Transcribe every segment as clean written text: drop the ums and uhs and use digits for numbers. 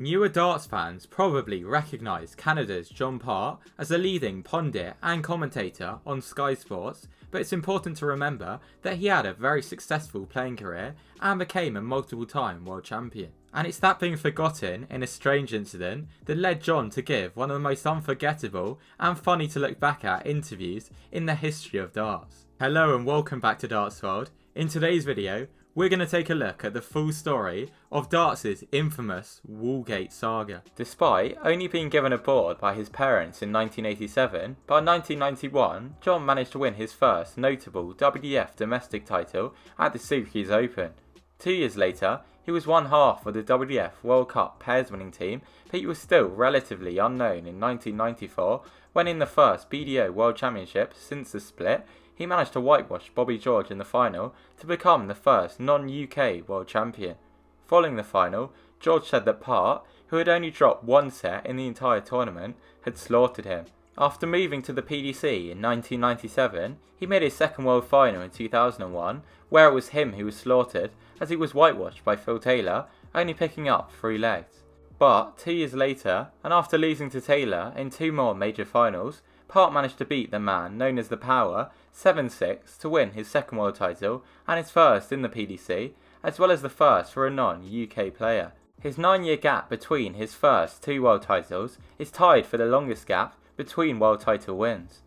Newer darts fans probably recognise Canada's John Part as a leading pundit and commentator on Sky Sports, but it's important to remember that he had a very successful playing career and became a multiple-time world champion. And it's that being forgotten in a strange incident that led John to give one of the most unforgettable and funny to look back at interviews in the history of darts. Hello and welcome back to Darts World. In today's video, we're going to take a look at the full story of Darts' infamous WALLGATE saga. Despite only being given a board by his parents in 1987, by 1991 John managed to win his first notable WDF domestic title at the Syracuse Open. 2 years later, he was one half of the WDF World Cup pairs winning team, but he was still relatively unknown in 1994 when in the first BDO World Championship since the split, he managed to whitewash Bobby George in the final to become the first non-UK world champion. Following the final, George said that Part, who had only dropped one set in the entire tournament, had slaughtered him. After moving to the PDC in 1997, he made his second world final in 2001, where it was him who was slaughtered as he was whitewashed by Phil Taylor, only picking up 3 legs. But 2 years later, and after losing to Taylor in 2 more major finals, Part managed to beat the man known as the Power 7-6 to win his second world title and his first in the PDC, as well as the first for a non-UK player. His 9-year gap between his first 2 world titles is tied for the longest gap between world title wins.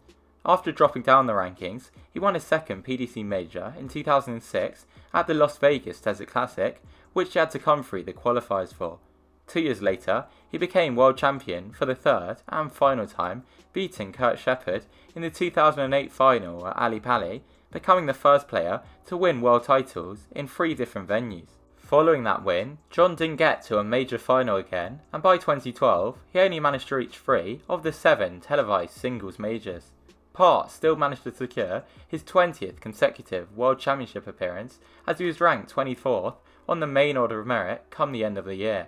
After dropping down the rankings, he won his second PDC major in 2006 at the Las Vegas Desert Classic, which he had to come through the qualifiers for. 2 years later, he became world champion for the third and final time, beating Kurt Shepherd in the 2008 final at Ali Pali, becoming the first player to win world titles in 3 different venues. Following that win, John didn't get to a major final again, and by 2012, he only managed to reach 3 of the 7 televised singles majors. Part still managed to secure his 20th consecutive World Championship appearance as he was ranked 24th on the main order of merit come the end of the year.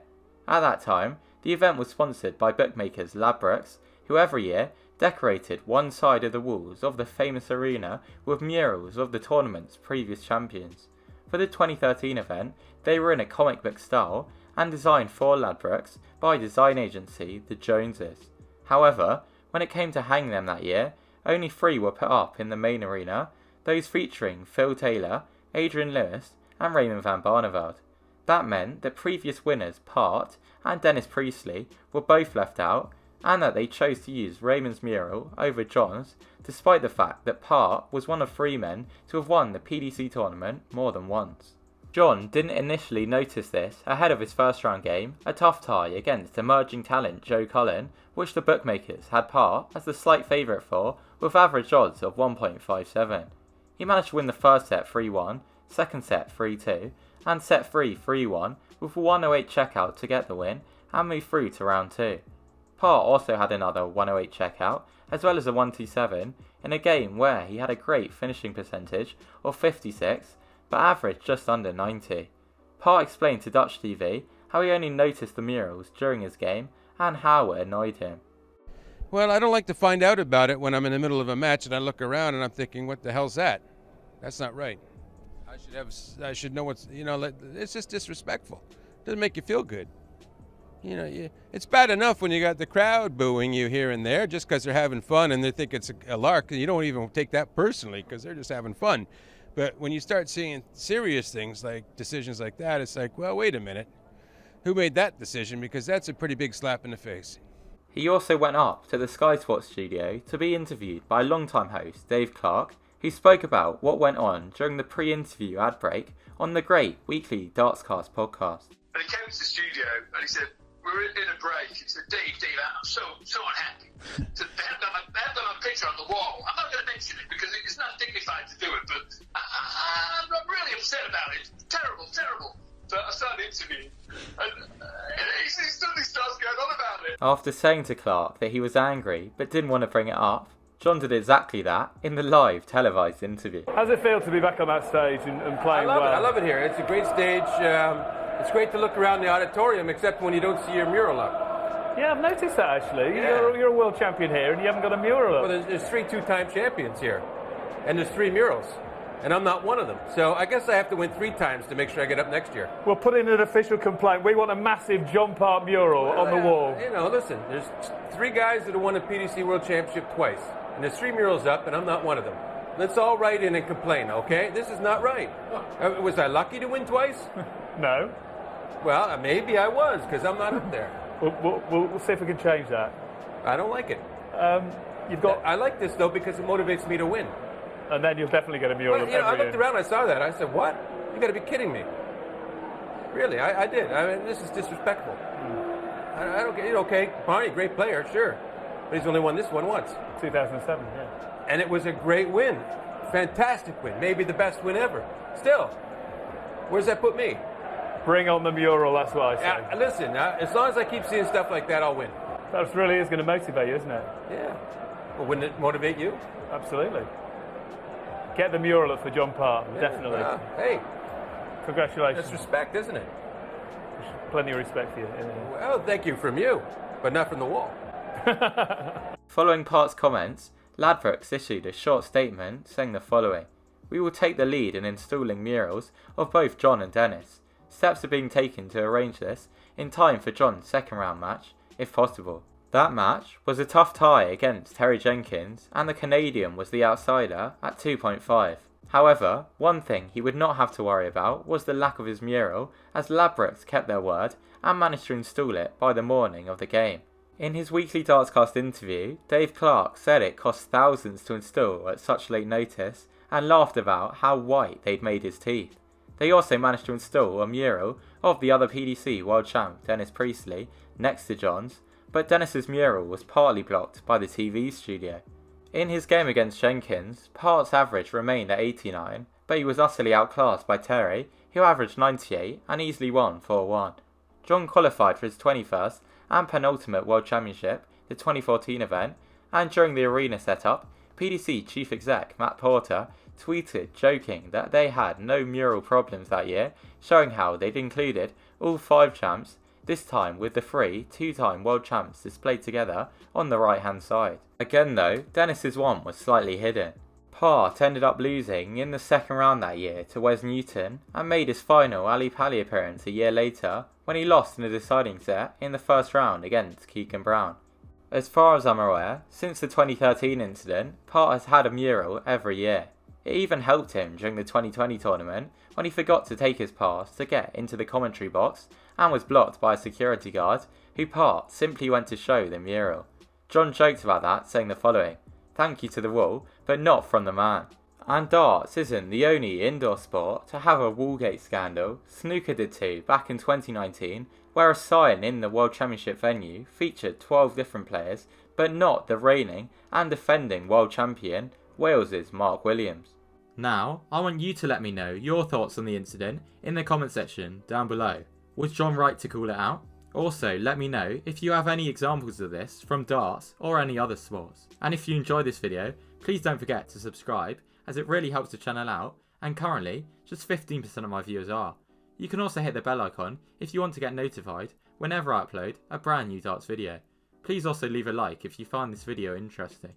At that time, the event was sponsored by bookmakers Ladbrokes, who every year decorated one side of the walls of the famous arena with murals of the tournament's previous champions. For the 2013 event, they were in a comic book style and designed for Ladbrokes by design agency The Joneses. However, when it came to hang them that year, only 3 were put up in the main arena, those featuring Phil Taylor, Adrian Lewis and Raymond van Barneveld. That meant that previous winners Part and Dennis Priestley were both left out, and that they chose to use Raymond's mural over John's, despite the fact that Part was one of 3 men to have won the PDC tournament more than once. John didn't initially notice this ahead of his first round game, a tough tie against emerging talent Joe Cullen, which the bookmakers had Part as the slight favourite for, with average odds of 1.57. He managed to win the first set 3-1, second set 3-2, and set 3 3-1 with a 108 checkout to get the win and move through to round 2. Part also had another 108 checkout as well as a 127 in a game where he had a great finishing percentage of 56 but averaged just under 90. Part explained to Dutch TV how he only noticed the murals during his game and how it annoyed him. Well, I don't like to find out about it when I'm in the middle of a match and I look around and I'm thinking, what the hell's that? That's not right. I should know what's, it's just disrespectful. Doesn't make you feel good. It's bad enough when you got the crowd booing you here and there just because they're having fun and they think it's a lark. You don't even take that personally because they're just having fun. But when you start seeing serious things like decisions like that, it's like, well, wait a minute. Who made that decision? Because that's a pretty big slap in the face. He also went up to the Sky Sports studio to be interviewed by longtime host Dave Clark, who spoke about what went on during the pre-interview ad break on the great weekly Dartscast podcast. And he came to the studio and he said, "We're in a break." He said, Dave, I'm so unhappy. So they have done a picture on the wall. I'm not going to mention it because it's not dignified to do it, but I'm really upset about it. Terrible. So I started interviewing, and he suddenly starts going on about it. After saying to Clark that he was angry but didn't want to bring it up, John did exactly that in the live televised interview. How does it feel to be back on that stage and playing well? I love it here. It's a great stage. It's great to look around the auditorium, except when you don't see your mural up. Yeah, I've noticed that actually. Yeah. You're a world champion here and you haven't got a mural up. Well, there's 3 two-time champions here, and there's 3 murals. and I'm not one of them. So I guess I have to win 3 times to make sure I get up next year. We'll put in an official complaint. We want a massive John Park mural on the wall. You know, listen, there's 3 guys that have won the PDC World Championship twice, and there's 3 murals up, and I'm not one of them. Let's all write in and complain, okay? This is not right. Was I lucky to win twice? No. Well, maybe I was, because I'm not up there. We'll see if we can change that. I don't like it. You've got, I like this, though, because it motivates me to win. and then you'll definitely get a mural Well, of you know, I every looked year. around, I saw that. I said, what? You got to be kidding me. Really, I did. I mean, this is disrespectful. I don't get it. Okay, Barney, great player, sure. But he's only won this one once. 2007, yeah. And it was a great win. Fantastic win. Maybe the best win ever. Still, where's that put me? Bring on the mural, that's what I say. Listen, as long as I keep seeing stuff like that, I'll win. That really is going to motivate you, isn't it? Yeah. Well, wouldn't it motivate you? Absolutely. Get the mural up for John Park, definitely. Hey, Congratulations. that's respect, isn't it? Plenty of respect for you. Yeah. Well, thank you from you, but not from the wall. Following Part's comments, Ladbrokes issued a short statement saying the following: "We will take the lead in installing murals of both John and Dennis. Steps are being taken to arrange this in time for John's second round match, if possible." That match was a tough tie against Terry Jenkins, and the Canadian was the outsider at 2.5. However, one thing he would not have to worry about was the lack of his mural, as Ladbrokes kept their word and managed to install it by the morning of the game. In his weekly Dartscast interview, Dave Clark said it cost thousands to install at such late notice, and laughed about how white they'd made his teeth. They also managed to install a mural of the other PDC world champ Dennis Priestley next to John's, but Dennis's mural was partly blocked by the TV studio. In his game against Jenkins, Part's average remained at 89, but he was utterly outclassed by Terry, who averaged 98 and easily won 4-1. John qualified for his 21st and penultimate World Championship, the 2014 event, and during the arena setup, PDC Chief Exec Matt Porter tweeted joking that they had no mural problems that year, showing how they'd included all 5 champs, this time with the 3 two-time world champs displayed together on the right hand side. Again though, Dennis's one was slightly hidden. Part ended up losing in the second round that year to Wes Newton, and made his final Ali Pali appearance a year later when he lost in a deciding set in the first round against Keegan Brown. As far as I'm aware, since the 2013 incident, Part has had a mural every year. It even helped him during the 2020 tournament when he forgot to take his pass to get into the commentary box and was blocked by a security guard who Part simply went to show the mural. John joked about that, saying the following: "Thank you to the wall, but not from the man." And darts isn't the only indoor sport to have a WALLGATE scandal. Snooker did too back in 2019, where a sign in the World Championship venue featured 12 different players, but not the reigning and defending world champion, Wales's Mark Williams. Now, I want you to let me know your thoughts on the incident in the comment section down below. Was John right to call it out? Also, let me know if you have any examples of this from darts or any other sports. And if you enjoyed this video, please don't forget to subscribe, as it really helps the channel out, and currently, just 15% of my viewers are. You can also hit the bell icon if you want to get notified whenever I upload a brand new darts video. Please also leave a like if you find this video interesting.